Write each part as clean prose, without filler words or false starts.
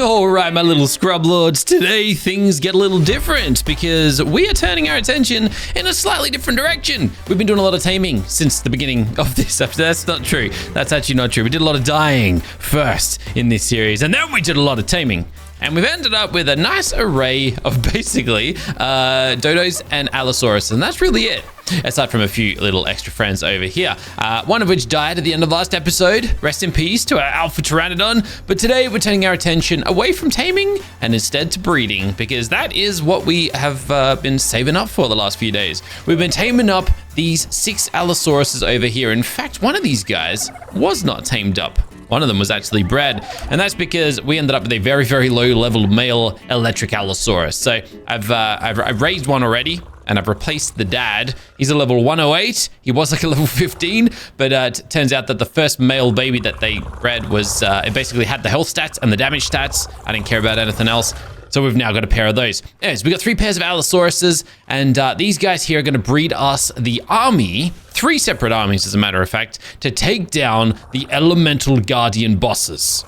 All right, my little scrub lords, today things get a little different because we are turning our attention in a slightly different direction. We've been doing a lot of taming since the beginning of this episode. That's not true. That's actually not true. We did a lot of dying first in this series, and then we did a lot of taming. And we've ended up with a nice array of basically dodos and allosaurus, and that's really it. Aside from a few little extra friends over here. One of which died at the end of last episode. Rest in peace to our alpha pteranodon. But today we're turning our attention away from taming and instead to breeding, because that is what we have been saving up for the last few days. We've been taming up these 6 allosauruses over here. In fact, one of these guys was not tamed up. One of them was actually bred, and that's because we ended up with a very, very low level male electric allosaurus. So I've raised one already, and I've replaced the dad. He's a level 108. He was like a level 15, but it turns out that the first male baby that they bred was, it basically had the health stats and the damage stats. I didn't care about anything else. So we've now got a pair of those. Anyways, we got 3 pairs of allosauruses, and these guys here are gonna breed us the army, 3 separate armies as a matter of fact, to take down the elemental guardian bosses.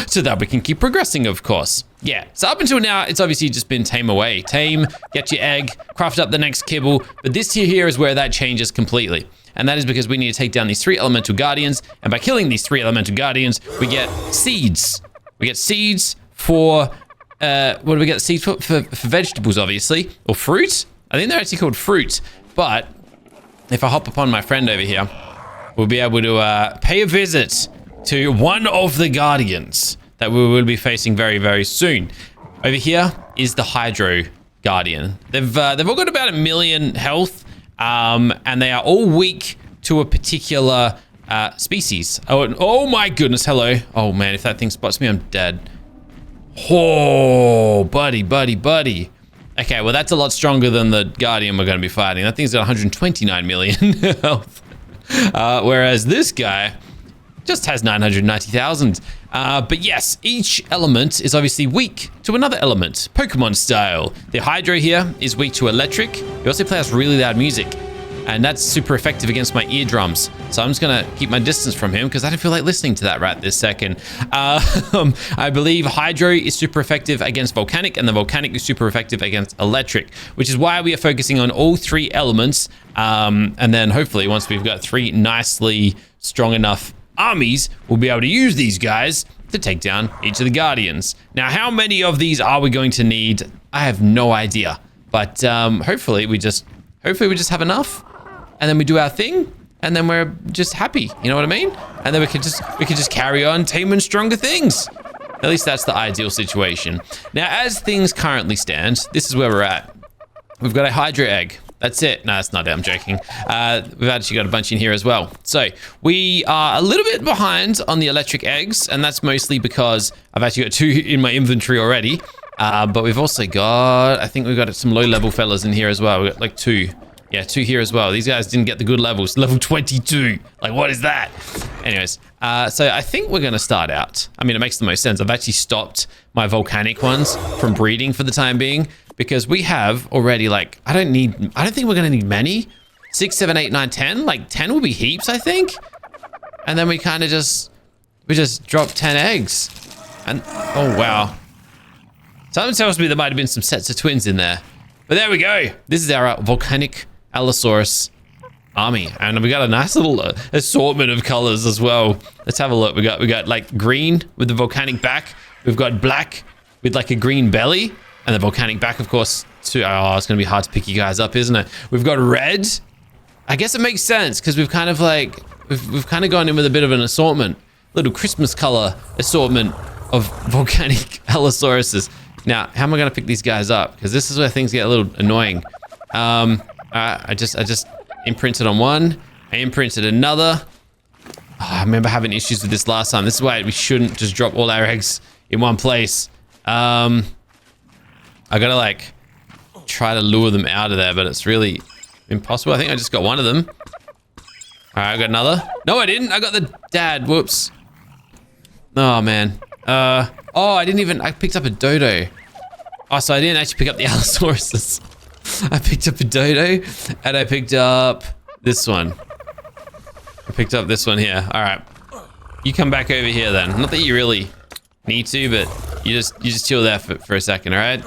So that we can keep progressing, of course. Yeah, so up until now, it's obviously just been tame away. Tame, get your egg, craft up the next kibble, but this here is where that changes completely. And that is because we need to take down these 3 elemental guardians, and by killing these 3 elemental guardians, we get seeds. We get seeds for, what do we get seeds for? For vegetables, obviously, or fruit. I think they're actually called fruit, but if I hop upon my friend over here, we'll be able to pay a visit to one of the guardians that we will be facing very, very soon. Over here is the Hydro Guardian. They've all got about 1 million health, and they are all weak to a particular species. Oh my goodness, hello. Oh man, if that thing spots me, I'm dead. Oh, buddy. Okay, well that's a lot stronger than the Guardian we're going to be fighting. That thing's got 129 million health. Whereas this guy just has 990,000. But yes, each element is obviously weak to another element, Pokemon style. The Hydro here is weak to electric. He also plays really loud music, and that's super effective against my eardrums. So I'm just gonna keep my distance from him because I don't feel like listening to that right this second. I believe Hydro is super effective against Volcanic, and the Volcanic is super effective against electric, which is why we are focusing on all 3 elements. And then hopefully once we've got 3 nicely strong enough armies, we'll be able to use these guys to take down each of the guardians. Now, how many of these are we going to need? I have no idea, but hopefully we just have enough, and then we do our thing, and then we're just happy. You know what I mean? And then we can just carry on taming stronger things. At least that's the ideal situation. Now, as things currently stand, this is where we're at. We've got a Hydro egg. That's it. No, that's not it. I'm joking. We've actually got a bunch in here as well. So we are a little bit behind on the electric eggs, and that's mostly because I've actually got 2 in my inventory already. But we've also got, I think we've got some low-level fellas in here as well. We've got like 2. Yeah, 2 here as well. These guys didn't get the good levels. Level 22. Like, what is that? Anyways, so I think we're going to start out. I mean, it makes the most sense. I've actually stopped my volcanic ones from breeding for the time being, because we have already, like, I don't think we're going to need many. 6, 7, 8, 9, 10. Like, 10 will be heaps, I think. And then we kind of just drop 10 eggs. And, oh, wow. Someone tells me there might have been some sets of twins in there. But there we go. This is our volcanic allosaurus army. And we got a nice little assortment of colors as well. Let's have a look. We got like green with the volcanic back. We've got black with like a green belly. And the volcanic back, of course, too. Oh, it's going to be hard to pick you guys up, isn't it? We've got red. I guess it makes sense because we've kind of like, we've kind of gone in with a bit of an assortment. Little Christmas color assortment of volcanic allosauruses. Now, how am I going to pick these guys up? Because this is where things get a little annoying. I just imprinted on one. I imprinted another. Oh, I remember having issues with this last time. This is why we shouldn't just drop all our eggs in one place. I gotta like try to lure them out of there, but it's really impossible. I think I just got one of them. All right, I got another. No, I didn't. I got the dad. Whoops. Oh man. Oh, I picked up a dodo. Oh, so I didn't actually pick up the allosauruses. I picked up a dodo, and I picked up this one. I picked up this one here. All right. You come back over here then. Not that you really need to, but You just chill there for a second, all right?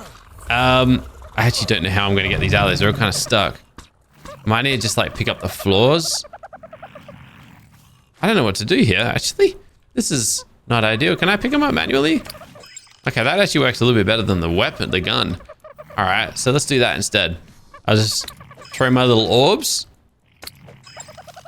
I actually don't know how I'm gonna get these allos. They're all kind of stuck. Might need to just like pick up the floors. I don't know what to do here, actually. This is not ideal. Can I pick them up manually? Okay, that actually works a little bit better than the weapon, the gun. All right, so let's do that instead. I'll just throw my little orbs.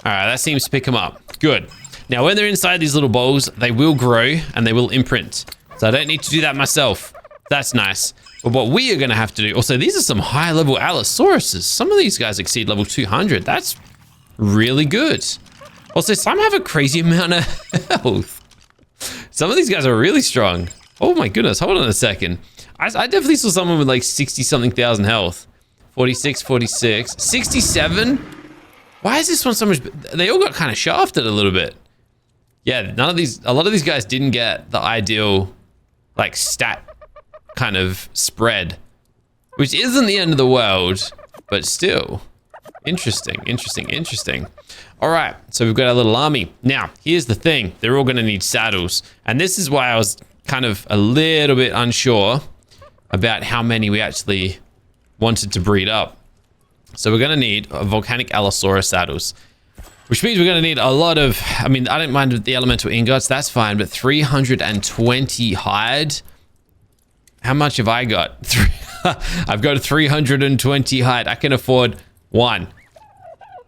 All right, that seems to pick them up. Good. Now, when they're inside these little bowls, they will grow and they will imprint. So I don't need to do that myself. That's nice. But what we are going to have to do... Also, these are some high-level Allosauruses. Some of these guys exceed level 200. That's really good. Also, some have a crazy amount of health. Some of these guys are really strong. Oh my goodness, hold on a second. I definitely saw someone with like 60-something thousand health. 46, 46, 67? Why is this one so much... They all got kind of shafted a little bit. Yeah, a lot of these guys didn't get the ideal like stat kind of spread, which isn't the end of the world, but still interesting. All right, so we've got our little army. Now, here's the thing. They're all gonna need saddles. And this is why I was kind of a little bit unsure about how many we actually wanted to breed up. So we're gonna need volcanic Allosaurus saddles, which means we're gonna need a lot of, I mean, I don't mind the elemental ingots, that's fine, but 320 hide. How much have I got? I've got 320 hide. I can afford one.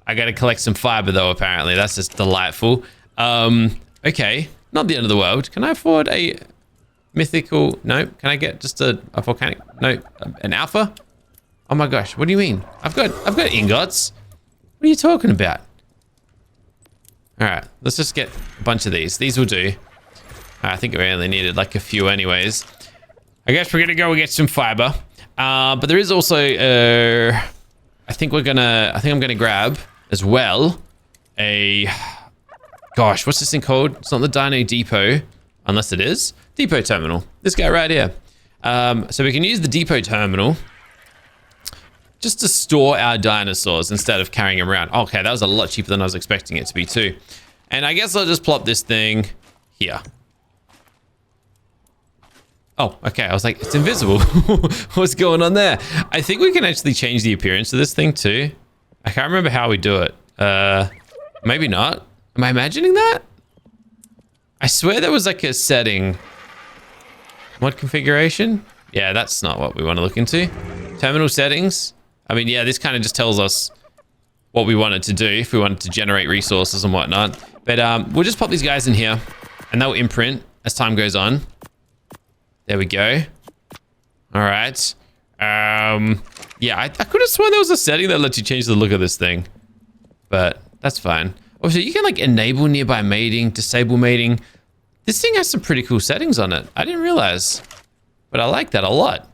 I gotta collect some fiber though, apparently. That's just delightful. Okay, not the end of the world. Can I afford a mythical? No. Can I get just a volcanic? No, an alpha? Oh my gosh, what do you mean? I've got ingots. What are you talking about? All right, let's just get a bunch of these. These will do. I think we only needed like a few anyways. I guess we're gonna go and get some fiber. But there is also, I think I'm gonna grab as well gosh, what's this thing called? It's not the Dino Depot, unless it is. Depot Terminal. This guy right here. So we can use the Depot Terminal just to store our dinosaurs instead of carrying them around. Okay, that was a lot cheaper than I was expecting it to be too. And I guess I'll just plop this thing here. Oh, okay. I was like, it's invisible. What's going on there? I think we can actually change the appearance of this thing too. I can't remember how we do it. Maybe not. Am I imagining that? I swear there was like a setting. Mod configuration? Yeah, that's not what we want to look into. Terminal settings. I mean, yeah, this kind of just tells us what we wanted to do if we wanted to generate resources and whatnot. But we'll just pop these guys in here and they'll imprint as time goes on. There we go. All right. Yeah, I could have sworn there was a setting that lets you change the look of this thing, but that's fine. Also, you can like enable nearby mating, disable mating. This thing has some pretty cool settings on it. I didn't realize, but I like that a lot.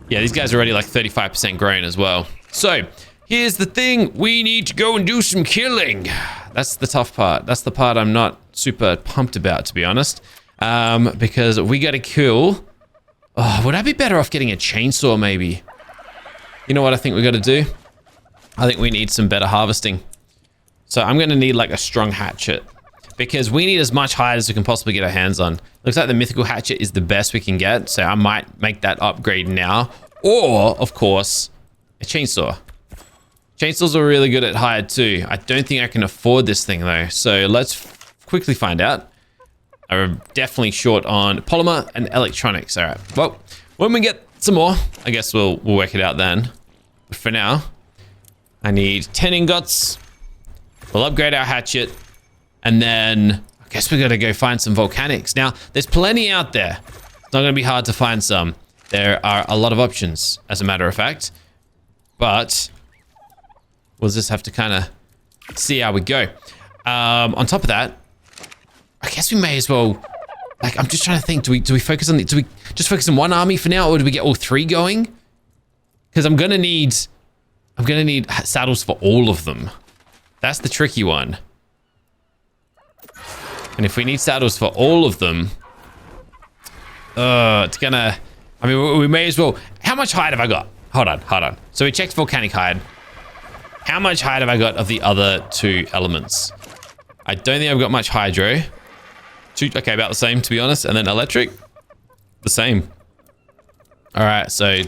Yeah, these guys are already like 35% grown as well. So here's the thing. We need to go and do some killing. That's the tough part. That's the part I'm not super pumped about, to be honest. Because we got to kill. Oh, would I be better off getting a chainsaw maybe? You know what I think we got to do? I think we need some better harvesting. So I'm going to need like a strong hatchet because we need as much hide as we can possibly get our hands on. Looks like the mythical hatchet is the best we can get. So I might make that upgrade now. Or, of course, a chainsaw. Chainsaws are really good at hide too. I don't think I can afford this thing though. So let's quickly find out. I'm definitely short on polymer and electronics. All right. Well, when we get some more, I guess we'll work it out then. But for now, I need 10 ingots. We'll upgrade our hatchet. And then I guess we got to go find some volcanics. Now, there's plenty out there. It's not going to be hard to find some. There are a lot of options, as a matter of fact. But we'll just have to kind of see how we go. On top of that, I guess we may as well, like, I'm just trying to think, do we focus on do we just focus on one army for now, or do we get all three going? Because I'm gonna need saddles for all of them. That's the tricky one. And if we need saddles for all of them, it's gonna, I mean, we may as well. How much hide have I got? Hold on. So we checked volcanic hide. How much hide have I got of the other two elements? I don't think I've got much hydro. Okay, about the same, to be honest. And then electric. the same. All right, so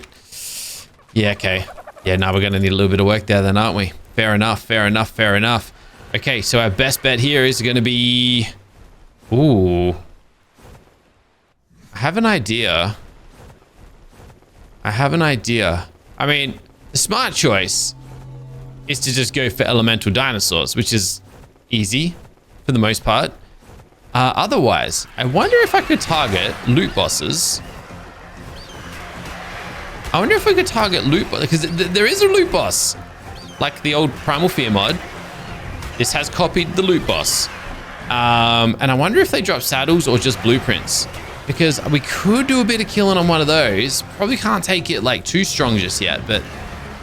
yeah, okay. Yeah, now we're gonna need a little bit of work there then, aren't we? Fair enough, fair enough, fair enough. Okay, so our best bet here is gonna be... Ooh. I have an idea. I mean, the smart choice is to just go for elemental dinosaurs, which is easy for the most part. Otherwise, I wonder if I could target loot bosses. I wonder if we could target loot boss, because there is a loot boss, like the old PrimalFear mod. This has copied the loot boss. And I wonder if they drop saddles or just blueprints, because we could do a bit of killing on one of those. Probably can't take it like too strong just yet, but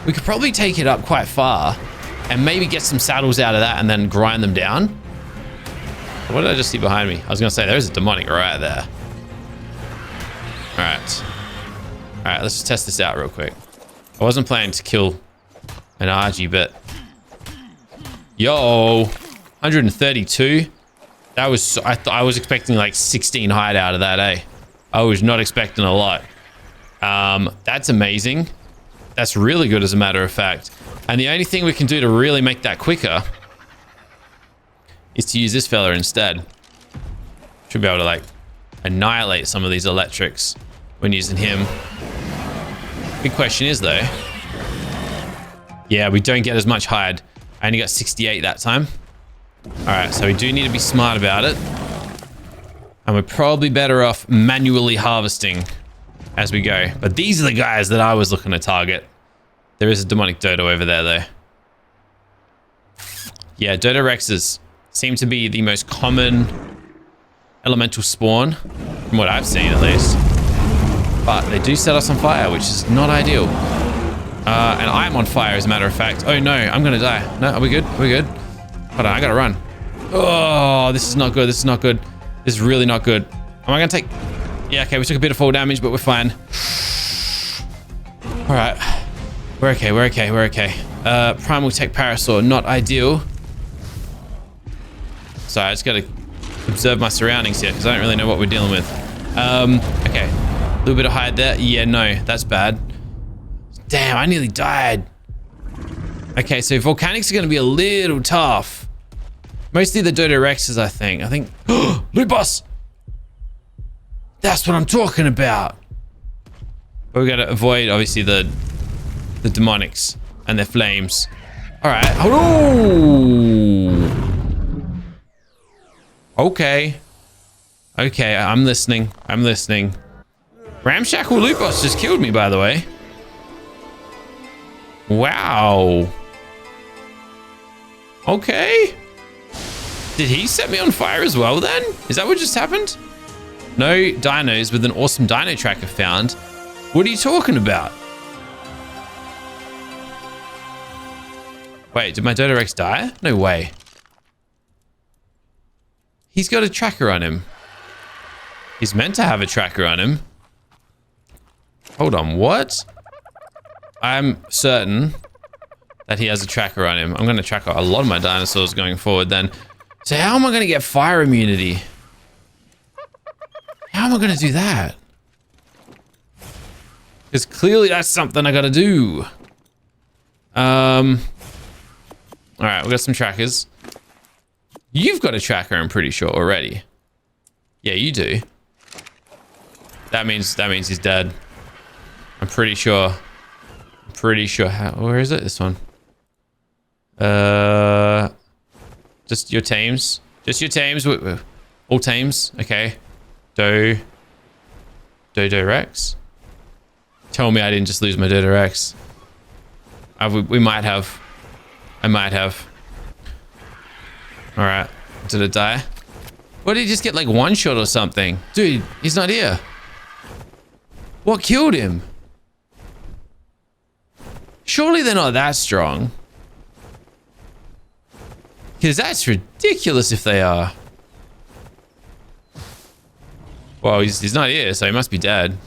we could probably take it up quite far and maybe get some saddles out of that and then grind them down. What did I just see behind me? I was gonna say there's a demonic right there. All right, let's just test this out real quick. I wasn't planning to kill an RG, but yo, 132. That was, I was expecting like 16 hide out of that, eh? I was not expecting a lot. That's amazing. That's really good, as a matter of fact. And the only thing we can do to really make that quicker is to use this fella instead. Should be able to like annihilate some of these electrics when using him. Big question is though, yeah, we don't get as much hide. I only got 68 that time. All right, so we do need to be smart about it. And we're probably better off manually harvesting as we go. But these are the guys that I was looking to target. There is a demonic dodo over there though. Yeah, DodoRexes seem to be the most common elemental spawn, from what I've seen at least. But they do set us on fire, which is not ideal. And I'm on fire, as a matter of fact. Oh no, I'm gonna die. No, are we good? Are we good? Hold on, I gotta run. Oh, this is not good. This is not good. This is really not good. Am I gonna take... Yeah, okay, we took a bit of fall damage, but we're fine. All right. We're okay, we're okay, we're okay. Primal Tech Parasaur, not ideal. Sorry, I just gotta observe my surroundings here, because I don't really know what we're dealing with. Okay. A little bit of hide there. Yeah, no, that's bad. Damn, I nearly died. Okay, so Volcanics are going to be a little tough. Mostly the DodoRexes, I think. Loot boss! That's what I'm talking about. But we got to avoid, obviously, the demonics and their flames. All right. Oh! Okay. Okay, I'm listening. I'm listening. Ramshackle loot boss just killed me, by the way. Wow. Okay. Did he set me on fire as well then? Is that what just happened? No dinos with an awesome dino tracker found. What are you talking about? Wait, did my DodoRex die? No way. He's got a tracker on him. He's meant to have a tracker on him. Hold on, what? I'm certain that he has a tracker on him. I'm going to track a lot of my dinosaurs going forward then. So how am I going to get fire immunity? How am I going to do that? Because clearly that's something I got to do. All right, we got some trackers. You've got a tracker, I'm pretty sure, already. Yeah, you do. That means he's dead. I'm pretty sure. Where is it? This one. Just your tames. Just your tames. All tames. Okay. DodoRex. Tell me I didn't just lose my DodoRex. We might have. I might have. All right. Did it die? What, did he just get like one shot or something? Dude, he's not here. What killed him? Surely they're not that strong. Because that's ridiculous if they are. Well, he's not here, so he must be dead.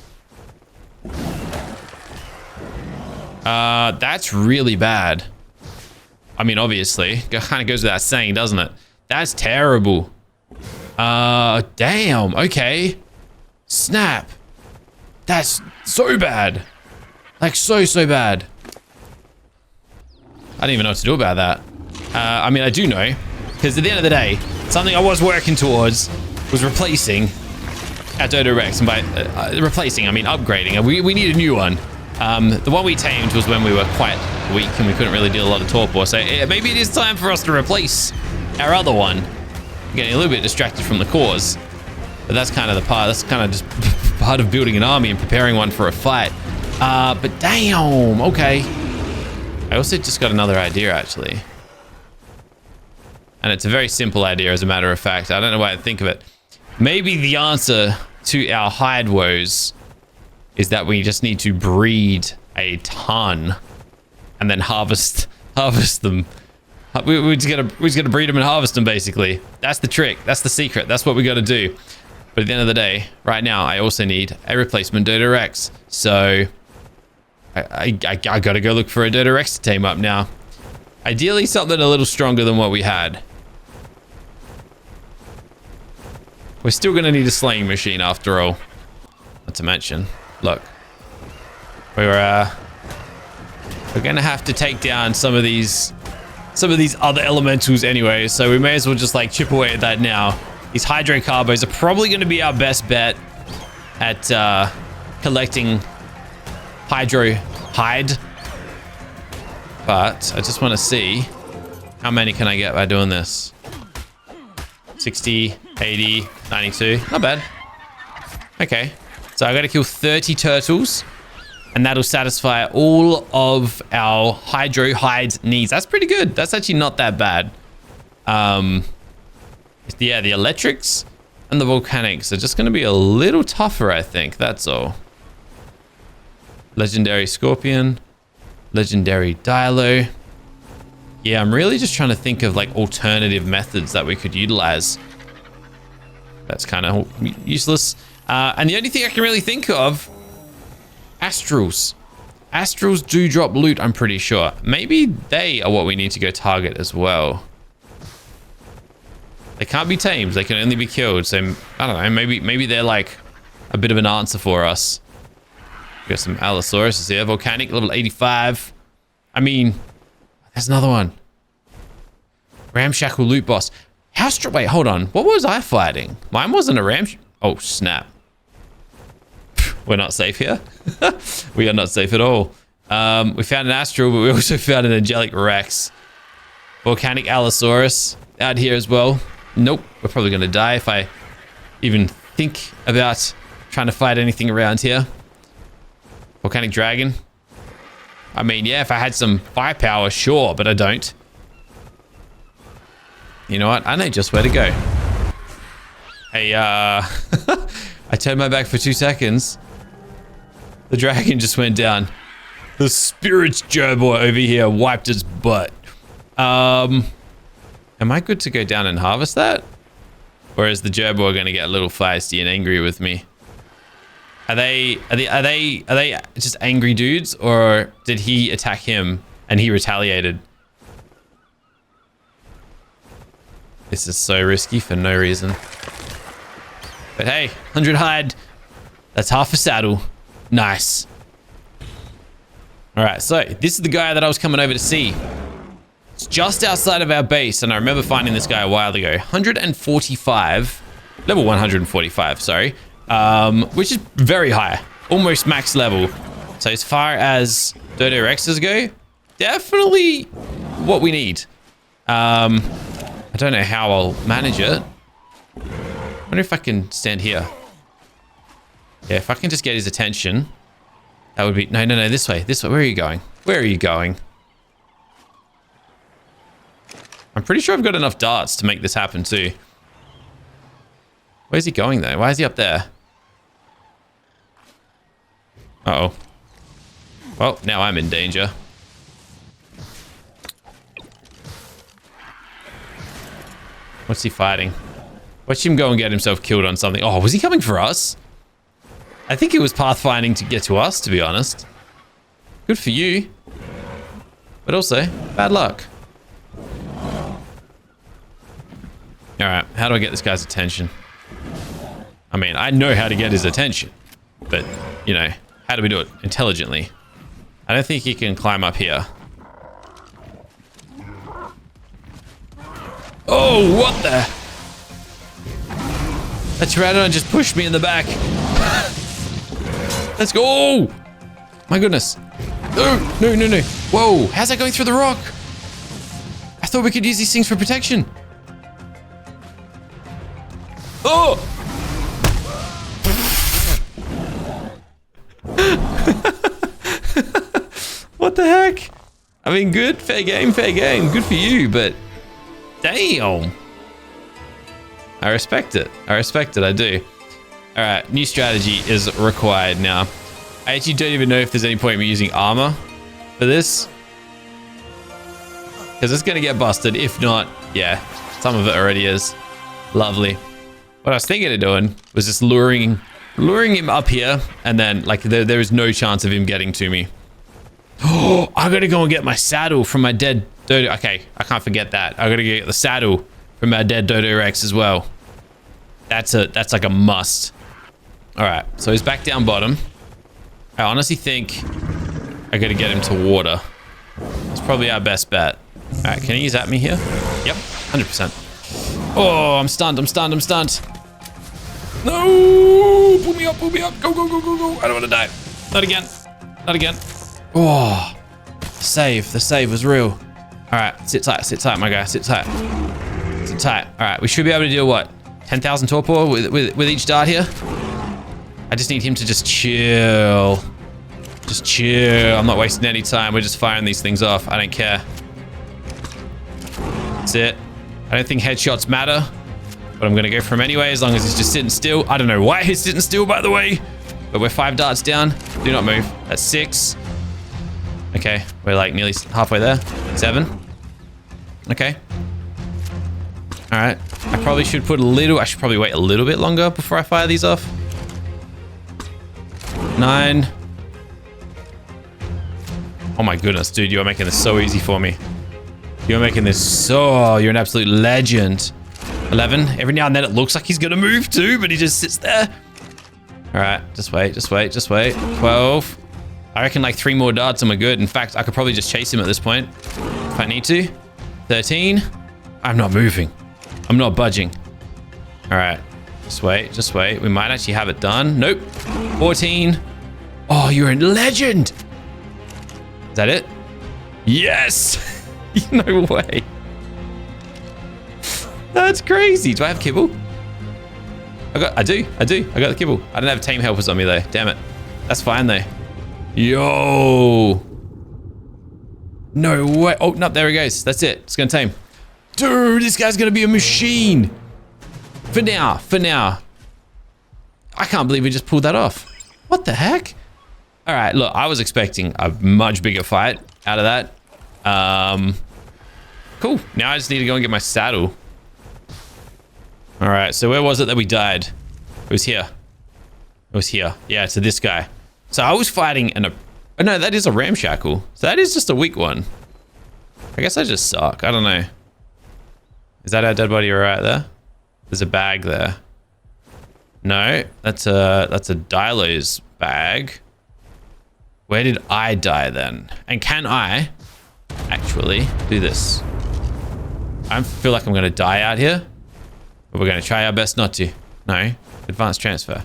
That's really bad. I mean, obviously. It kind of goes without saying, doesn't it? That's terrible. Damn. Okay. Snap. That's so bad. Like, so bad. I don't even know what to do about that. I mean, I do know. Because at the end of the day, something I was working towards was replacing our DodoRex. And by replacing, I mean upgrading. We need a new one. The one we tamed was when we were quite weak and we couldn't really deal a lot of torpor. So maybe it is time for us to replace our other one. I'm getting a little bit distracted from the cause. But that's kind of the part. That's kind of just part of building an army and preparing one for a fight. But damn, okay. I also just got another idea, actually. And it's a very simple idea, as a matter of fact. I don't know why I think of it. Maybe the answer to our hide woes is that we just need to breed a ton and then harvest them. We just gotta breed them and harvest them, basically. That's the trick. That's the secret. That's what we gotta do. But at the end of the day, right now, I also need a replacement DodoRex. So I gotta go look for a DodoRex to tame up now. Ideally, something a little stronger than what we had. We're still gonna need a slaying machine after all. Not to mention, look, we're gonna have to take down some of these other elementals anyway. So we may as well just like chip away at that now. These hydrocarbons are probably gonna be our best bet at collecting hide. But I just want to see how many can I get by doing this. 60, 80, 92. Not bad. Okay. So I got to kill 30 turtles. And that'll satisfy all of our hydro hide needs. That's pretty good. That's actually not that bad. Yeah, the electrics and the volcanics are just going to be a little tougher, I think. That's all. Legendary Scorpion. Legendary Dialo. Yeah, I'm really just trying to think of like alternative methods that we could utilize. That's kind of useless. And the only thing I can really think of, Astrals. Astrals do drop loot, I'm pretty sure. Maybe they are what we need to go target as well. They can't be tamed. They can only be killed. So I don't know. Maybe they're like a bit of an answer for us. Got some Allosaurus here. Volcanic, level 85. I mean, there's another one. Ramshackle loot boss. Wait, hold on. What was I fighting? Mine wasn't a Oh, snap. We're not safe here. We are not safe at all. We found an Astral, but we also found an Angelic Rex. Volcanic Allosaurus out here as well. Nope. We're probably going to die if I even think about trying to fight anything around here. Volcanic Dragon. I mean, yeah, if I had some firepower, sure, but I don't. You know what? I know just where to go. Hey, I turned my back for 2 seconds. The dragon just went down. The spirit's gerbil over here wiped its butt. Am I good to go down and harvest that? Or is the gerbil going to get a little feisty and angry with me? Are they just angry dudes, or did he attack him and he retaliated? This is so risky for no reason. But hey, 100 hide. That's half a saddle. Nice. All right, so this is the guy that I was coming over to see. It's just outside of our base, and I remember finding this guy a while ago. 145, level 145, sorry. Which is very high, almost max level. So as far as DodoRexes go, definitely what we need. I don't know how I'll manage it. I wonder if I can stand here. Yeah, if I can just get his attention, that would be... No, this way. Where are you going? Where are you going? I'm pretty sure I've got enough darts to make this happen too. Where's he going though? Why is he up there? Uh-oh. Well, now I'm in danger. What's he fighting? Watch him go and get himself killed on something. Oh, was he coming for us? I think it was pathfinding to get to us, to be honest. Good for you. But also, bad luck. Alright, how do I get this guy's attention? I mean, I know how to get his attention, but you know, how do we do it intelligently? I don't think he can climb up here. Oh, what the? That Pteranodon just pushed me in the back. Let's go. Oh, my goodness. No, no, no, no. Whoa, how's that going through the rock? I thought we could use these things for protection. Oh! What the heck? I mean, good, fair game, good for you, but damn. I respect it, I do. All right, new strategy is required now. I actually don't even know if there's any point in me using armor for this, because it's gonna get busted. If not, yeah, some of it already is. Lovely. What I was thinking of doing was just luring him up here, and then like there is no chance of him getting to me. Oh, I gotta go and get my saddle from my dead Dodo. Okay, I can't forget that. I gotta get the saddle from my dead DodoRex as well. That's like a must. All right, so he's back down bottom. I honestly think I gotta get him to water. It's probably our best bet. All right, can he zap me here? Yep, 100%. Oh, I'm stunned. No, pull me up. Go. I don't want to die. Not again. Oh, the save was real. All right, sit tight, my guy, sit tight. All right, we should be able to deal what? 10,000 torpor with each dart here. I just need him to just chill. Just chill. I'm not wasting any time. We're just firing these things off. I don't care. That's it. I don't think headshots matter, but I'm gonna go for him anyway as long as he's just sitting still. I don't know why he's sitting still, by the way, but we're 5 darts down. Do not move. That's 6. Okay, we're like nearly halfway there. 7. Okay. All right. I probably should I should probably wait a little bit longer before I fire these off. 9. Oh my goodness, dude, you are making this so easy for me. You're making this so... You're an absolute legend. 11. Every now and then it looks like he's gonna move too, but he just sits there. All right, just wait. 12. I reckon like 3 more darts and we're good. In fact, I could probably just chase him at this point if I need to. 13. I'm not moving. I'm not budging. All right, just wait. We might actually have it done. Nope. 14. Oh, you're a legend. Is that it? Yes. No way. That's crazy. Do I have kibble? I do. I got the kibble. I don't have tame helpers on me though. Damn it. That's fine though. Yo. No way. Oh, no, there he goes. That's it. It's gonna tame. Dude, this guy's gonna be a machine. For now. I can't believe we just pulled that off. What the heck? All right, look, I was expecting a much bigger fight out of that. Cool. Now I just need to go and get my saddle. All right, so where was it that we died? It was here. Yeah, to this guy. So I was fighting oh no, that is a ramshackle. So that is just a weak one. I guess I just suck. I don't know. Is that our dead body right there? There's a bag there. No, that's a Dilo's bag. Where did I die then? And can I actually do this? I feel like I'm gonna die out here, but we're gonna try our best not to. No, advanced transfer.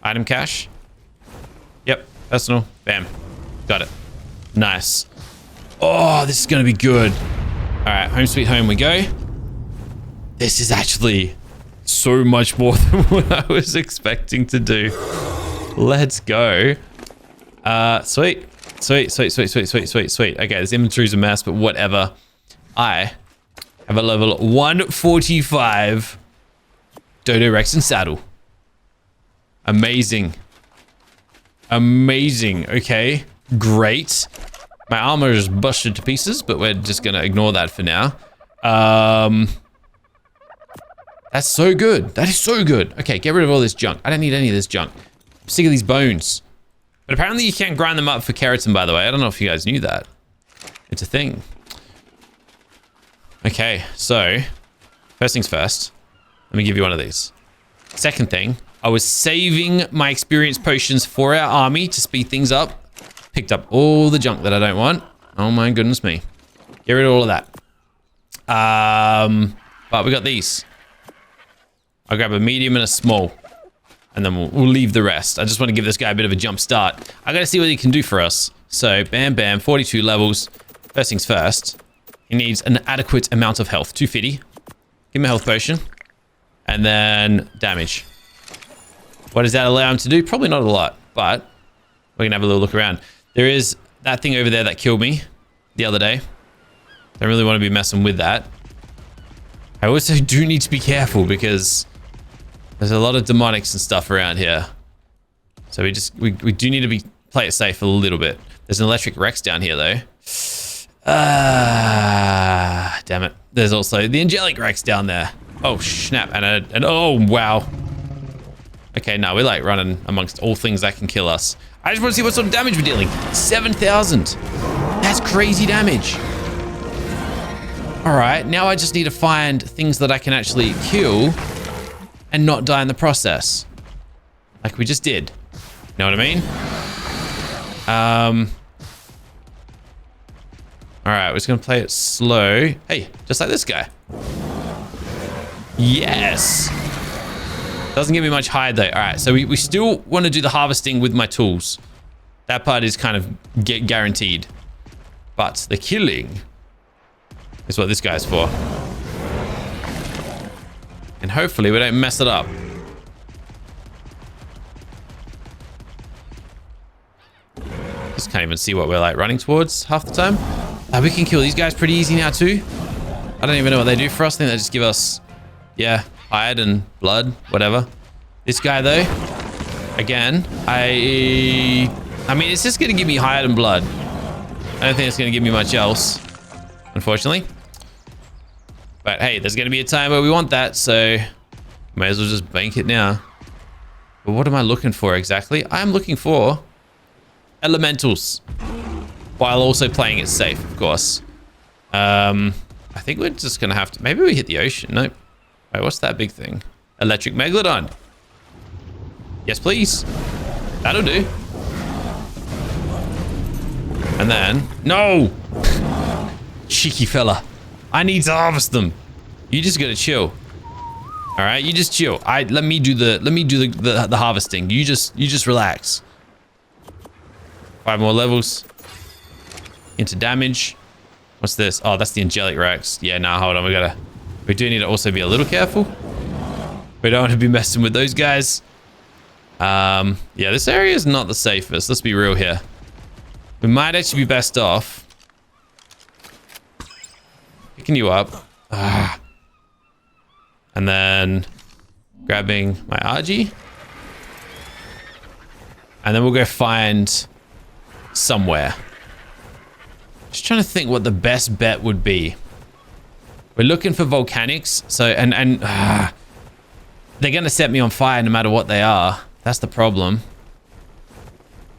Item cache. Yep, personal. Bam, got it. Nice. Oh, this is gonna be good. All right, home sweet home we go. This is actually so much more than what I was expecting to do. Let's go. Sweet. Okay, this inventory's a mess, but whatever. I have a level 145 DodoRex and saddle. Amazing. Okay, great. My armor is busted to pieces, but we're just gonna ignore that for now. That's so good. That is so good. Okay, get rid of all this junk. I don't need any of this junk. I'm sick of these bones. But apparently you can't grind them up for keratin, by the way. I don't know if you guys knew that. It's a thing. Okay, so first things first, let me give you one of these. Second thing, I was saving my experience potions for our army to speed things up. Picked up all the junk that I don't want. Oh my goodness me. Get rid of all of that. But we got these. I'll grab a medium and a small. And then we'll leave the rest. I just want to give this guy a bit of a jump start. I got to see what he can do for us. So, bam, bam, 42 levels. First things first. He needs an adequate amount of health. 250. Give him a health potion. And then damage. What does that allow him to do? Probably not a lot, but we can have a little look around. There is that thing over there that killed me the other day. Don't really want to be messing with that. I also do need to be careful because there's a lot of demonics and stuff around here. So we do need to play it safe a little bit. There's an electric Rex down here though. Damn it. There's also the angelic Rex down there. Oh snap, and oh wow. Okay, now we're like running amongst all things that can kill us. I just want to see what sort of damage we're dealing. 7,000. That's crazy damage. All right, now I just need to find things that I can actually kill and not die in the process. Like we just did. You know what I mean? All right, we're just gonna play it slow. Hey, just like this guy. Yes. Doesn't give me much hide though. All right, so we still want to do the harvesting with my tools. That part is kind of guaranteed. But the killing is what this guy's for. And hopefully we don't mess it up. Just can't even see what we're like running towards half the time. We can kill these guys pretty easy now too. I don't even know what they do for us. I think they just give us, yeah, hide and blood, whatever. This guy though, again, I mean, it's just gonna give me hide and blood. I don't think it's gonna give me much else, unfortunately. But hey, there's gonna be a time where we want that, so may as well just bank it now. But what am I looking for exactly? I'm looking for elementals, while also playing it safe, of course. I think we're just gonna have to, maybe we hit the ocean. Nope. Wait, what's that big thing? Electric Megalodon. Yes, please. That'll do. And then, no! Cheeky fella. I need to harvest them. You just gotta chill. All right, you just chill. Let me do the harvesting. You just relax. 5 more levels. Into damage. What's this? Oh, that's the angelic Rex. Yeah, nah, hold on. We do need to also be a little careful. We don't want to be messing with those guys. Yeah, this area is not the safest. Let's be real here. We might actually be best off picking you up. And then grabbing my RG. And then we'll go find somewhere. Just trying to think what the best bet would be. We're looking for volcanics. So, and they're going to set me on fire no matter what they are. That's the problem.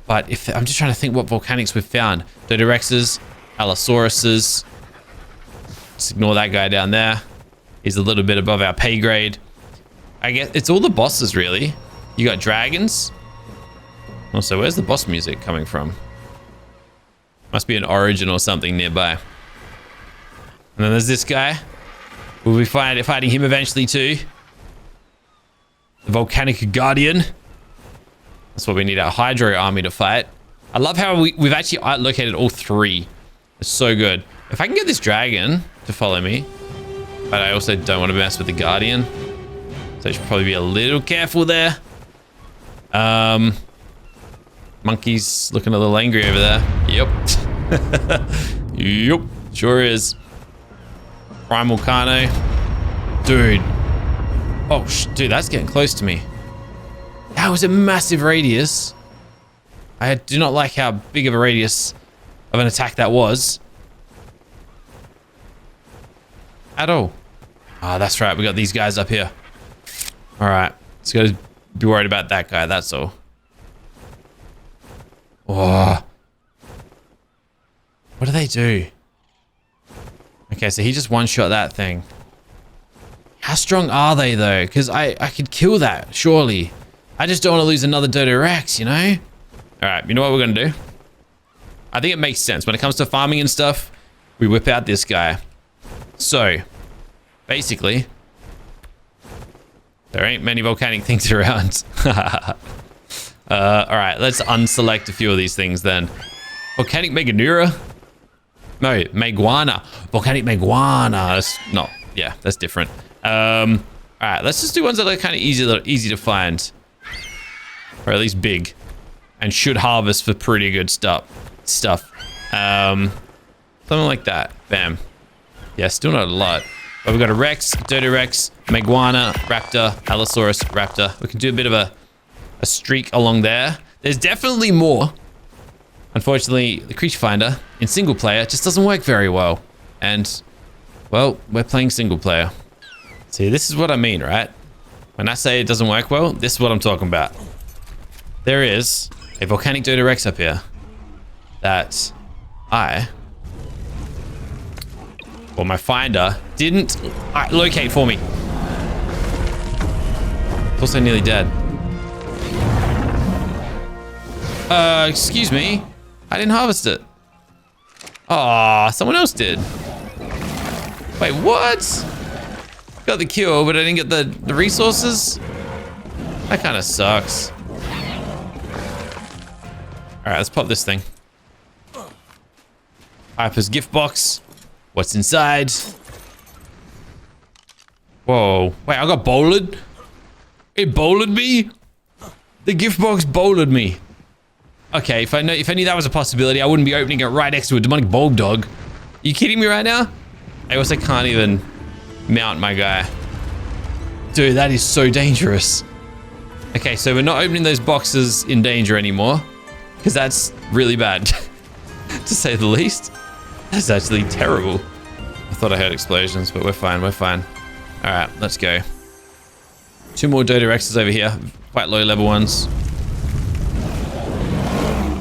But if I'm just trying to think what volcanics we've found. DodoRexes, Allosauruses. Just ignore that guy down there. He's a little bit above our pay grade. I guess it's all the bosses really. You got dragons. Also, where's the boss music coming from? Must be an origin or something nearby. And then there's this guy. We'll be fighting him eventually too. The Volcanic Guardian. That's what we need our Hydro army to fight. I love how we've actually located all 3. It's so good. If I can get this dragon to follow me. But I also don't want to mess with the Guardian. So I should probably be a little careful there. Monkey's looking a little angry over there. Yep. Yep. Sure is. Primal Carno. Dude. Oh, dude, that's getting close to me. That was a massive radius. I do not like how big of a radius of an attack that was. At all. Ah, that's right. We got these guys up here. All right. Let's go be worried about that guy. That's all. Oh. What do they do? Okay, so he just one-shot that thing. How strong are they, though? Because I could kill that, surely. I just don't want to lose another DodoRex, you know? All right, you know what we're going to do? I think it makes sense. When it comes to farming and stuff, we whip out this guy. So, basically, there ain't many volcanic things around. All right, let's unselect a few of these things then. Volcanic Meganura? No, Meguana. Volcanic Meguana. That's not, yeah, that's different. All right, let's just do ones that are kind of easy to find. Or at least big. And should harvest for pretty good stuff. Something like that. Bam. Yeah, still not a lot. But we've got a Rex, DodoRex, Meguana, Raptor, Allosaurus, Raptor. We can do a bit of a streak along there. There's definitely more. Unfortunately, the creature finder in single player just doesn't work very well. And, well, we're playing single player. See, this is what I mean, right? When I say it doesn't work well, this is what I'm talking about. There is a volcanic DodoRex up here that my finder didn't locate for me. It's also nearly dead. Excuse me. I didn't harvest it. Aw, someone else did. Wait, what? Got the kill, but I didn't get the resources? That kind of sucks. Alright, let's pop this thing. Hyper's gift box. What's inside? Whoa. Wait, I got bowled? It bowled me? The gift box bowled me. Okay, if I knew that was a possibility, I wouldn't be opening it right next to a demonic bulldog. Are you kidding me right now? I also can't even mount my guy. Dude, that is so dangerous. Okay, so we're not opening those boxes in danger anymore. Because that's really bad, to say the least. That's actually terrible. I thought I heard explosions, but we're fine, we're fine. All right, let's go. 2 more DodoRexes over here, quite low level ones.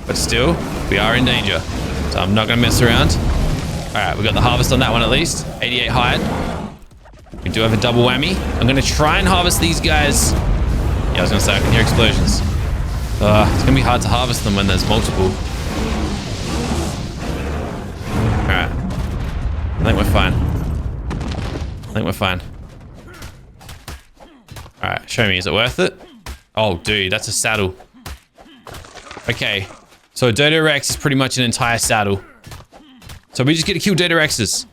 But still, we are in danger. So I'm not gonna mess around. All right, we got the harvest on that one at least. 88 hide. We do have a double whammy. I'm gonna try and harvest these guys. Yeah, I was gonna say I can hear explosions. It's gonna be hard to harvest them when there's multiple. Alright. I think we're fine. I think we're fine. Alright, show me, is it worth it? Oh, dude, that's a saddle. Okay, so a DodoRex is pretty much an entire saddle. So we just get to kill DodoRexes.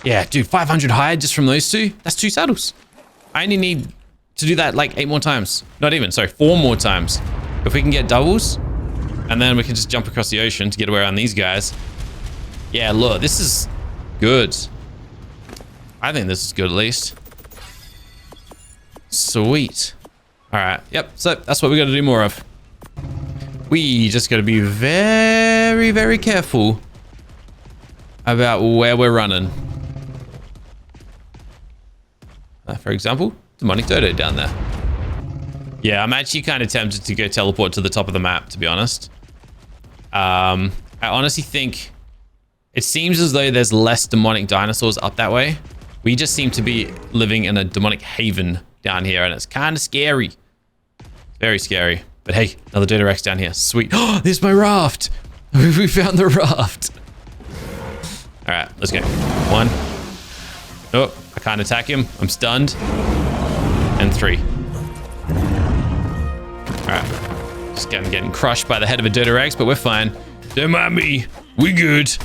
Yeah, dude, 500 hide just from those two? That's 2 saddles. I only need to do that like 8 more times. Not even, sorry, 4 more times. If we can get doubles, and then we can just jump across the ocean to get around these guys. Yeah, look, this is good. I think this is good at least. Sweet. All right, yep, so that's what we got to do more of. We just got to be very, very careful about where we're running. For example, demonic dodo down there. Yeah, I'm actually kind of tempted to go teleport to the top of the map, to be honest. I honestly think it seems as though there's less demonic dinosaurs up that way. We just seem to be living in a demonic haven down here, and it's kind of scary. Very scary. But hey, another DodoRex down here. Sweet. Oh, there's my raft. We found the raft. All right, let's go. 1. Oh, I can't attack him. I'm stunned. And 3. All right. Just getting crushed by the head of a DodoRex, but we're fine. Don't mind me. We good.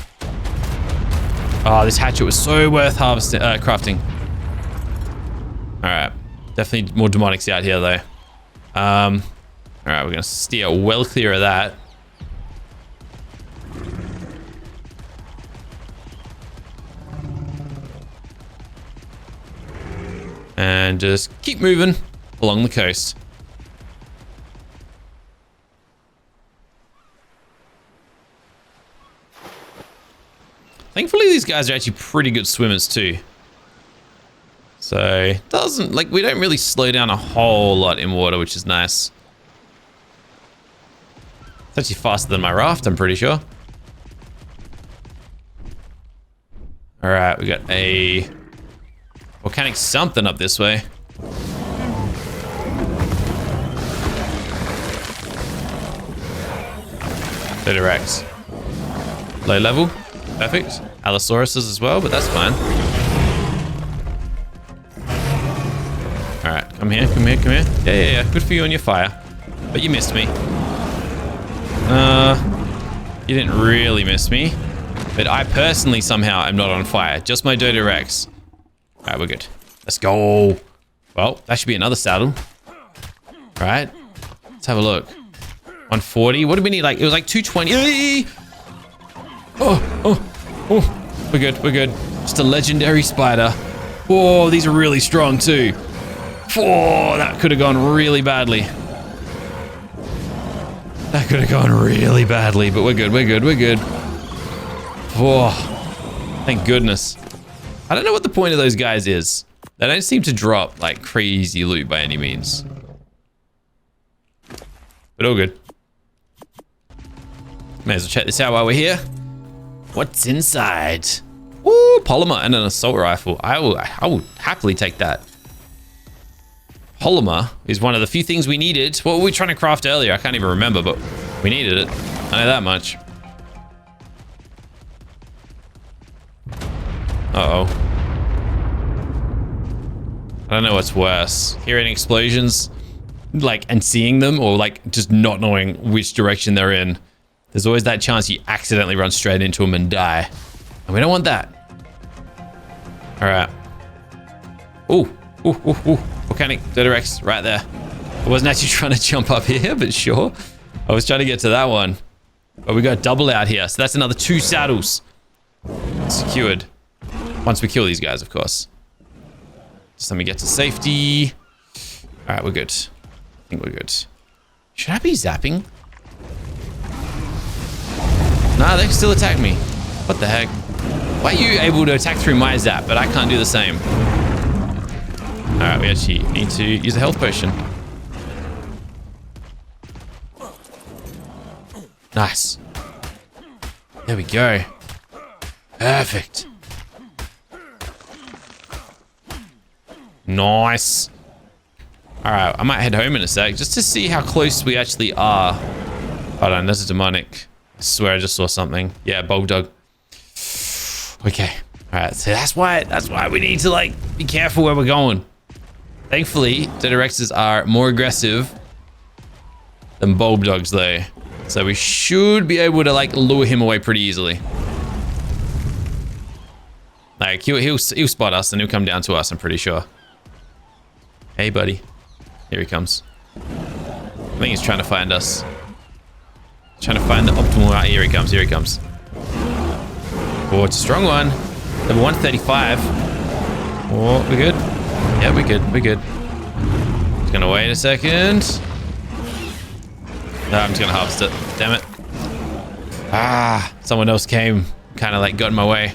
Oh, this hatchet was so worth crafting. All right. Definitely more demonics out here, though. All right, we're going to steer well clear of that. And just keep moving along the coast. Thankfully, these guys are actually pretty good swimmers too. So, it doesn't, like, we don't really slow down a whole lot in water, which is nice. It's actually faster than my raft, I'm pretty sure. All right, we got a volcanic something up this way. DodoRex. Low level. Perfect. Allosauruses as well, but that's fine. Alright, come here, come here, come here. Yeah. Good for you on your fire. But you missed me. You didn't really miss me. But I personally somehow am not on fire. Just my DodoRex. Alright, we're good. Let's go. Well, that should be another saddle. Alright. Let's have a look. 140. What did we need? Like, it was like 220. Oh. We're good, we're good. Just a legendary spider. Oh, these are really strong too. Oh, that could have gone really badly. That could have gone really badly, but we're good, we're good, we're good. Oh, thank goodness. I don't know what the point of those guys is. They don't seem to drop like crazy loot by any means. But all good. May as well check this out while we're here. What's inside? Ooh, polymer and an assault rifle. I will happily take that. Polymer is one of the few things we needed. What were we trying to craft earlier? I can't even remember, but we needed it. I know that much. Uh-oh. I don't know what's worse. Hearing explosions, like, and seeing them, or like just not knowing which direction they're in. There's always that chance you accidentally run straight into them and die. And we don't want that. All right. Ooh. Volcanic DodoRex right there. I wasn't actually trying to jump up here, but sure. I was trying to get to that one. But we got double out here. So that's another 2 saddles. Secured. Once we kill these guys, of course. Just let me get to safety. All right, we're good. I think we're good. Should I be zapping? Nah, they can still attack me. What the heck? Why are you able to attack through my zap, but I can't do the same? All right, we actually need to use a health potion. Nice. There we go. Perfect. Nice. All right, I might head home in a sec just to see how close we actually are. Hold on, there's a demonic. I swear I just saw something. Yeah, bulb dog. Okay. All right, so that's why we need to like be careful where we're going. Thankfully, DodoRexes are more aggressive than bulb dogs though. So we should be able to like lure him away pretty easily. Like he'll spot us and he'll come down to us, I'm pretty sure. Hey buddy. Here he comes. I think he's trying to find us. Trying to find the optimal. Here he comes, here he comes. Oh, it's a strong one. Level 135. Oh, we're good. Yeah, we're good, we're good. Just gonna wait a second. No, I'm just gonna harvest it. Damn it. Ah, someone else came. Kind of like got in my way.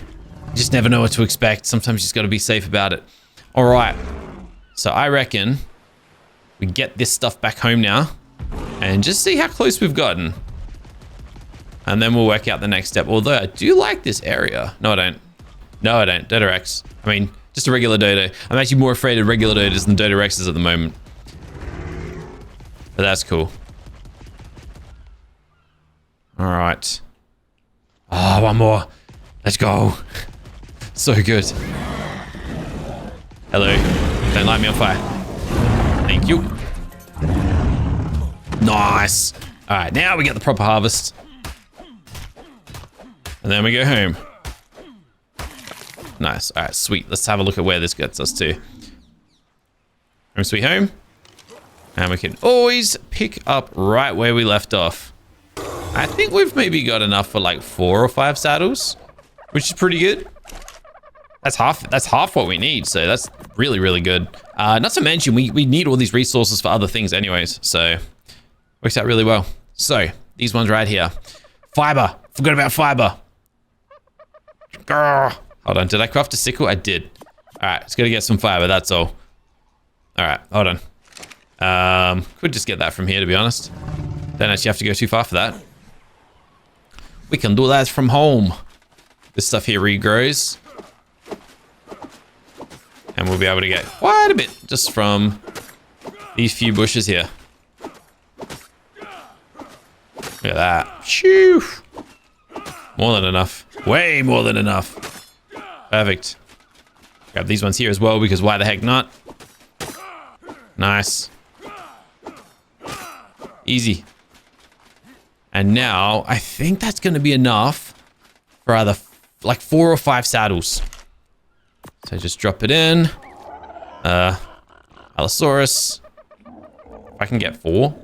You just never know what to expect. Sometimes you just gotta be safe about it. All right. So I reckon we get this stuff back home now and just see how close we've gotten. And then we'll work out the next step. Although I do like this area. No, I don't. No, I don't. DodoRex. I mean, just a regular dodo. I'm actually more afraid of regular dodos than DodoRexes at the moment. But that's cool. All right. Oh, one more. Let's go. So good. Hello. Don't light me on fire. Thank you. Nice. All right, now we get the proper harvest. And then we go home. Nice. All right, sweet. Let's have a look at where this gets us to. Home sweet home. And we can always pick up right where we left off. I think we've maybe got enough for like 4 or 5 saddles, which is pretty good. That's half what we need, so that's really, really good. Not to mention, we need all these resources for other things anyways, so works out really well. So, these ones right here. Fiber. Forgot about fiber. Grr. Hold on, did I craft a sickle? I did. All right, just gotta get some fiber, that's all. All right, hold on. Could just get that from here, to be honest. Don't actually have to go too far for that. We can do that from home. This stuff here regrows. And we'll be able to get quite a bit just from these few bushes here. Look at that. Phew. More than enough. Way more than enough. Perfect. Grab these ones here as well, because why the heck not? Nice. Easy. And now, I think that's going to be enough for either like 4 or 5 saddles. So just drop it in. Allosaurus. If I can get 4.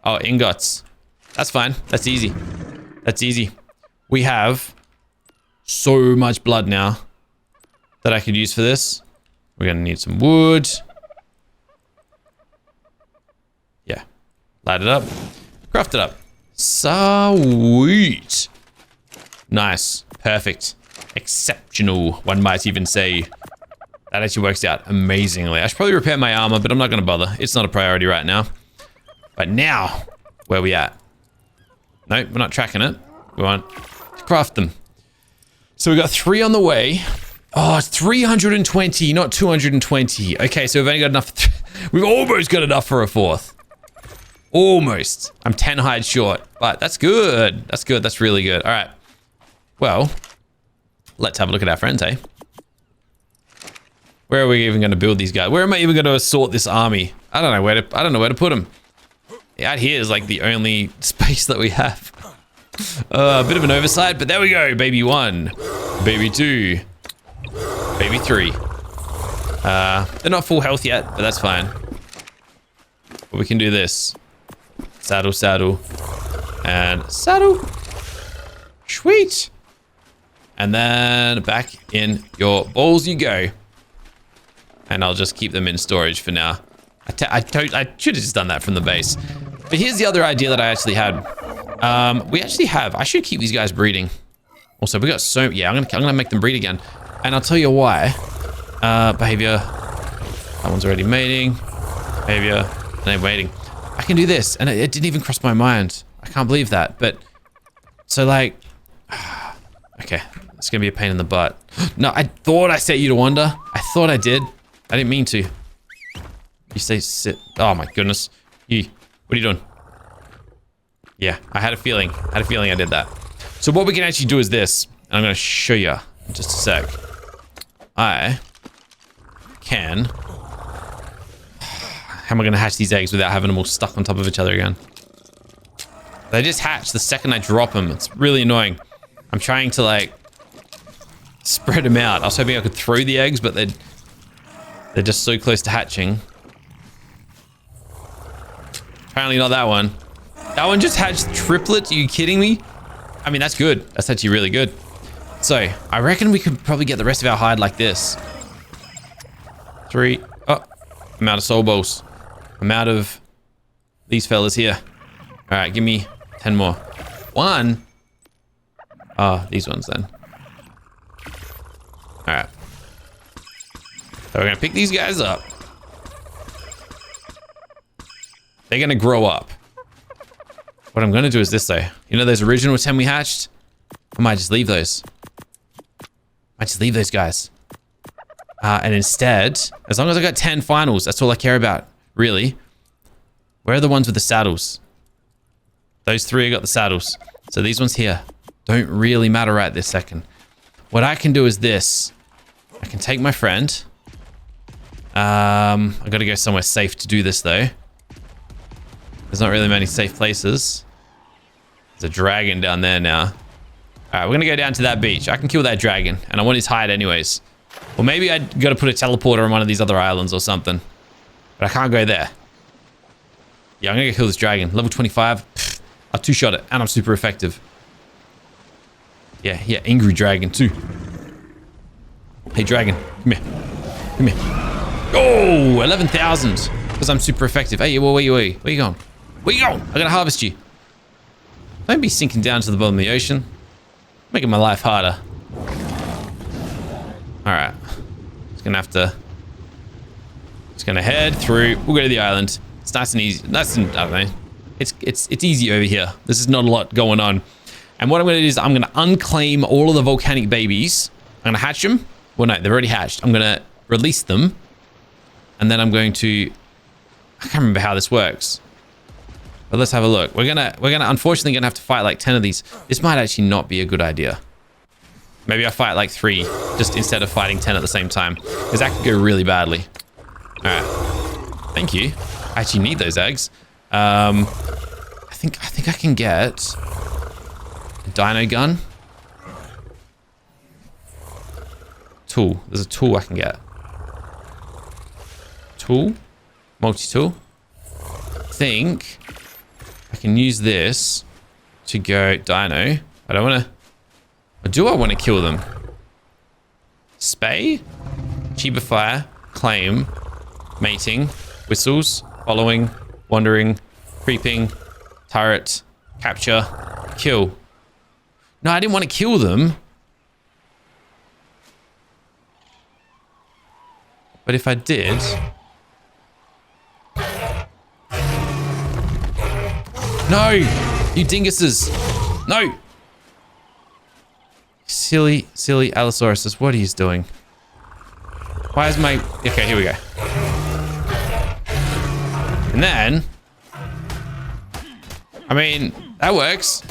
Oh, ingots. That's fine. That's easy. That's easy. We have so much blood now that I could use for this. We're going to need some wood. Yeah. Light it up. Craft it up. Sweet. Nice. Perfect. Exceptional, one might even say. That actually works out amazingly. I should probably repair my armor, but I'm not going to bother. It's not a priority right now. But now, where are we at? No, we're not tracking it. We want to craft them. So we got 3 on the way. Oh, it's 320, not 220. Okay, so we've only got enough. We've almost got enough for a 4th. Almost. I'm 10 hides short, but that's good. That's good. That's really good. All right. Well, let's have a look at our friends, eh? Where are we even going to build these guys? Where am I even going to assort this army? I don't know where to put them. Out here is like the only space that we have. A bit of an oversight, but there we go. Baby 1, baby 2, baby 3. They're not full health yet, but that's fine. But we can do this. Saddle, saddle, and saddle. Sweet. And then back in your balls you go. And I'll just keep them in storage for now. I should have just done that from the base. But here's the other idea that I actually had. I should keep these guys breeding. Also, we got so, yeah, I'm gonna make them breed again. And I'll tell you why. Behavior. That one's already mating. Behavior. And waiting. I can do this. And it didn't even cross my mind. I can't believe that. But, so like, okay. It's gonna be a pain in the butt. No, I thought I set you to wonder. I thought I did. I didn't mean to. You say sit. Oh my goodness. What are you doing? Yeah, I had a feeling. I did that. So what we can actually do is this. And I'm going to show you in just a sec. I can... How am I going to hatch these eggs without having them all stuck on top of each other again? They just hatch the second I drop them. It's really annoying. I'm trying to like... spread them out. I was hoping I could throw the eggs, but they're just so close to hatching. Apparently not that one. That one just hatched triplets. Are you kidding me? I mean, that's good. That's actually really good. So, I reckon we could probably get the rest of our hide like this. 3. Oh, I'm out of soul balls. I'm out of these fellas here. All right, give me 10 more. 1. Oh, these ones then. All right. So we're gonna pick these guys up. They're gonna grow up. What I'm gonna do is this though. You know those original 10 we hatched? I might just leave those. I just leave those guys. And instead, as long as I got 10 finals, that's all I care about, really. Where are the ones with the saddles? Those 3 got the saddles. So these ones here don't really matter right this second. What I can do is this. I can take my friend. I gotta go somewhere safe to do this though. There's not really many safe places. There's a dragon down there now. Alright, we're gonna go down to that beach. I can kill that dragon, and I want his hide anyways. Or maybe I gotta put a teleporter on one of these other islands or something. But I can't go there. Yeah, I'm gonna go kill this dragon. Level 25. Pfft, I 2-shot it, and I'm super effective. Yeah, angry dragon too. Hey, dragon, come here. Come here. Oh, 11,000. Because I'm super effective. Hey, where you going? Where you going? I gotta harvest you. Don't be sinking down to the bottom of the ocean. Making my life harder. Alright. Just gonna head through. We'll go to the island. It's nice and easy. Nice and, I don't know. It's easy over here. This is not a lot going on. And what I'm gonna do is I'm gonna unclaim all of the volcanic babies. I'm gonna hatch them. Well, no, they're already hatched. I'm gonna release them. And then I'm going to... I can't remember how this works. But let's have a look. We're gonna unfortunately gonna have to fight like 10 of these. This might actually not be a good idea. Maybe I fight like 3 just instead of fighting 10 at the same time, because that could go really badly. All right. Thank you. I actually need those eggs. I think I can get a dino gun. Tool. There's a tool I can get. Tool. Multi-tool. I think I can use this to go dino. I don't want to... Or do I want to kill them? Spay? Chiba fire. Claim. Mating. Whistles. Following. Wandering. Creeping. Turret. Capture. Kill. No, I didn't want to kill them. But if I did... No! You dinguses! No! Silly Allosauruses. What are you doing? Why is my... Okay, here we go. And then... I mean, that works.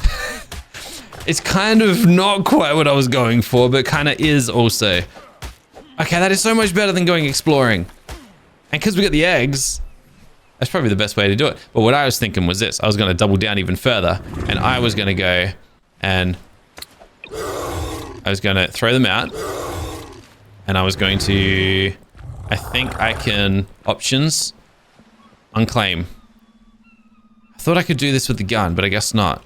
It's kind of not quite what I was going for, but kind of is also. Okay, that is so much better than going exploring. And because we got the eggs, that's probably the best way to do it. But what I was thinking was this. I was going to double down even further. And I was going to go and... I was going to throw them out. And I was going to... I think I can... Options. Unclaim. I thought I could do this with the gun, but I guess not.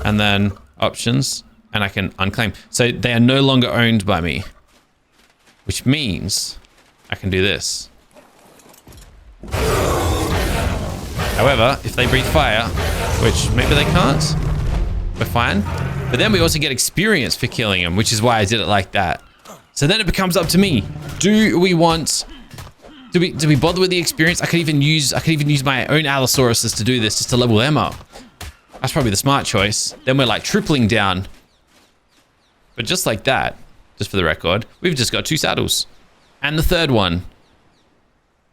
And then options. And I can unclaim. So they are no longer owned by me. Which means I can do this. However, if they breathe fire, which maybe they can't, we're fine. But then we also get experience for killing them, which is why I did it like that. So then it becomes up to me. Do we bother with the experience? I could even use my own Allosauruses to do this, just to level them up. That's probably the smart choice. Then we're like tripling down. But just like that, just for the record, we've just got 2 saddles. And the third one,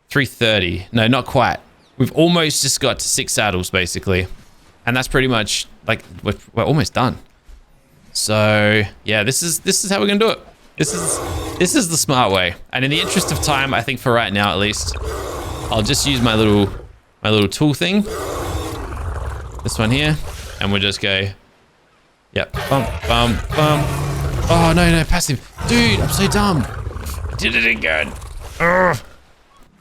330. No, not quite. We've almost just got to 6 saddles, basically. And that's pretty much, like, we're almost done. So, yeah, this is how we're gonna do it. This is the smart way. And in the interest of time, I think for right now, at least, I'll just use my little tool thing. This one here. And we'll just go, yep, bump, bump, bump. Oh, no, passive. Dude, I'm so dumb. I did it again. Ugh.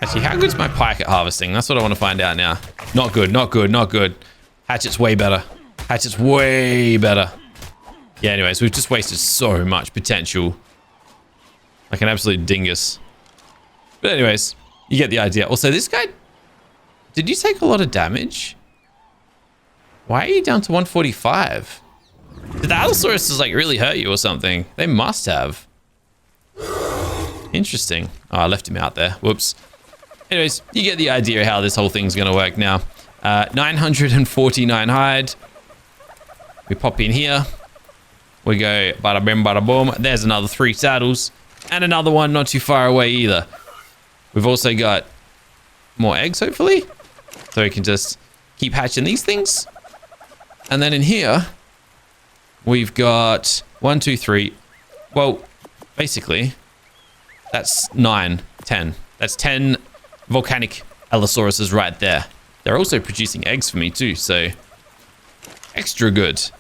Actually, how good's my pike at harvesting? That's what I want to find out now. Not good, not good, not good. Hatchet's way better. Hatchet's way better. Yeah, anyways, we've just wasted so much potential. Like an absolute dingus. But anyways, you get the idea. Also, this guy... Did you take a lot of damage? Why are you down to 145? Did the Allosauruses like really hurt you or something? They must have. Interesting. Oh, I left him out there. Whoops. Anyways, you get the idea of how this whole thing's gonna work now. 949 hide. We pop in here. We go bada bim bada boom. There's another 3 saddles. And another one not too far away either. We've also got more eggs, hopefully. So we can just keep hatching these things. And then in here, we've got 1, 2, 3. Well, basically, that's 9, 10. That's 10 volcanic Allosauruses right there. They're also producing eggs for me too, so extra good.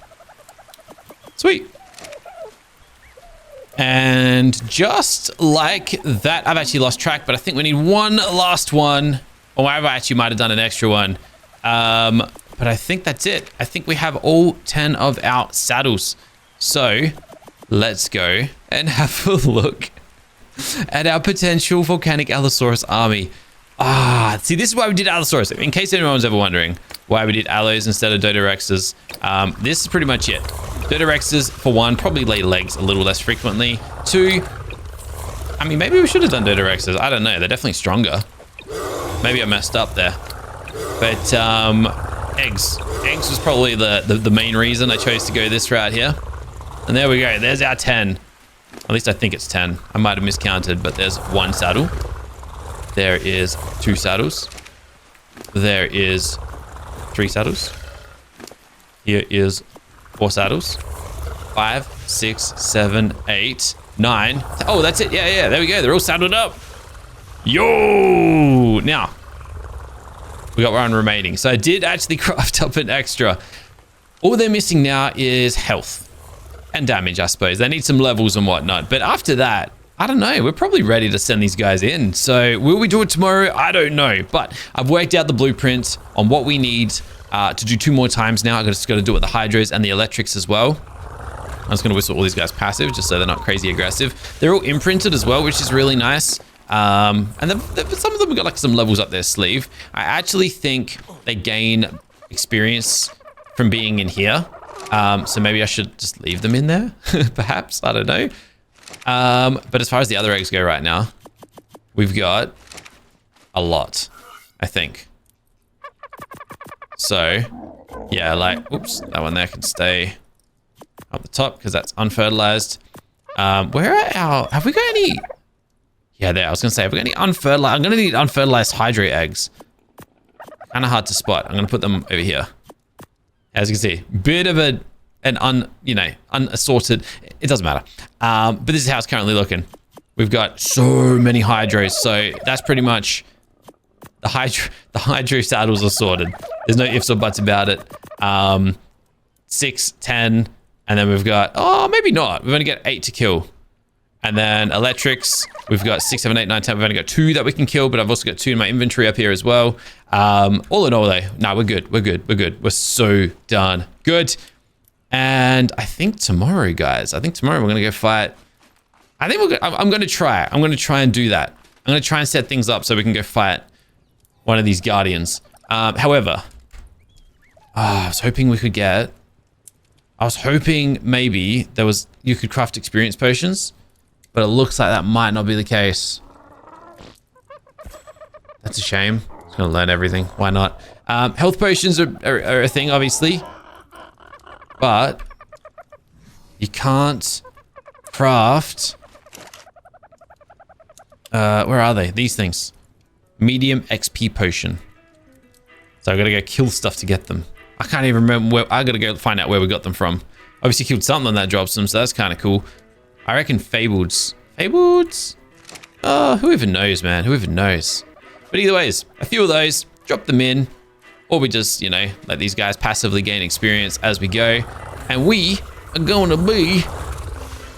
Sweet. And just like that, I've actually lost track, but I think we need one last one. Or I actually might have done an extra one. But I think that's it. I think we have all 10 of our saddles. So let's go and have a look at our potential volcanic Allosaurus army. See, this is why we did Allosaurus. In case anyone's ever wondering why we did Allos instead of DodoRexes, this is pretty much it. DodoRexes, for one, probably lay legs a little less frequently. 2, I mean, maybe we should have done DodoRexes. I don't know. They're definitely stronger. Maybe I messed up there. But eggs. Eggs was probably the main reason I chose to go this route here. And there we go. There's our 10. At least I think it's 10. I might have miscounted, but there's 1 saddle. There is 2 saddles. There is 3 saddles. Here is 4 saddles. 5, 6, 7, 8, 9. Oh, that's it. Yeah, there we go. They're all saddled up. Yo! Now, we got one remaining. So I did actually craft up an extra. All they're missing now is health and damage, I suppose. They need some levels and whatnot. But after that, I don't know. We're probably ready to send these guys in. So will we do it tomorrow? I don't know. But I've worked out the blueprint on what we need to do 2 more times now. I just got to do it with the hydros and the electrics as well. I'm just going to whistle all these guys passive just so they're not crazy aggressive. They're all imprinted as well, which is really nice. And some of them have got like some levels up their sleeve. I actually think they gain experience from being in here. So maybe I should just leave them in there, perhaps. I don't know. But as far as the other eggs go right now, we've got a lot, I think. So, yeah, like, oops, that one there can stay up the top because that's unfertilized. Where are our, have we got any? Yeah, there, I was going to say, have we got any unfertilized? I'm going to need unfertilized hydro eggs. Kind of hard to spot. I'm going to put them over here. As you can see, bit of an unassorted, it doesn't matter. But this is how it's currently looking. We've got so many hydros, so that's pretty much the hydro saddles are sorted. There's no ifs or buts about it. 6, 10, and then we've got, oh, maybe not. We've only got 8 to kill. And then electrics, we've got 6, 7, 8, 9, 10. We've only got 2 that we can kill, but I've also got 2 in my inventory up here as well. All in all, though, no, we're good. We're good. We're good. We're so done. Good. And I think tomorrow, guys, we're going to go fight. I think I'm going to try. I'm going to try and do that. I'm going to try and set things up so we can go fight one of these guardians. However, I was hoping we could get, maybe you could craft experience potions. But it looks like that might not be the case. That's a shame. Just gonna learn everything. Why not? Health potions are a thing, obviously. But you can't craft... where are they? These things. Medium XP potion. So I gotta go kill stuff to get them. I can't even remember where... I gotta go find out where we got them from. Obviously killed something that drops them, so that's kind of cool. I reckon Fableds. Fableds? Oh, who even knows, man? Who even knows? But either ways, a few of those, drop them in, or we just, let these guys passively gain experience as we go. And we are going to be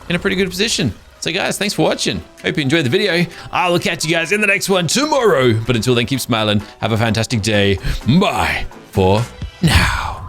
in a pretty good position. So guys, thanks for watching. Hope you enjoyed the video. I will catch you guys in the next one tomorrow. But until then, keep smiling. Have a fantastic day. Bye for now.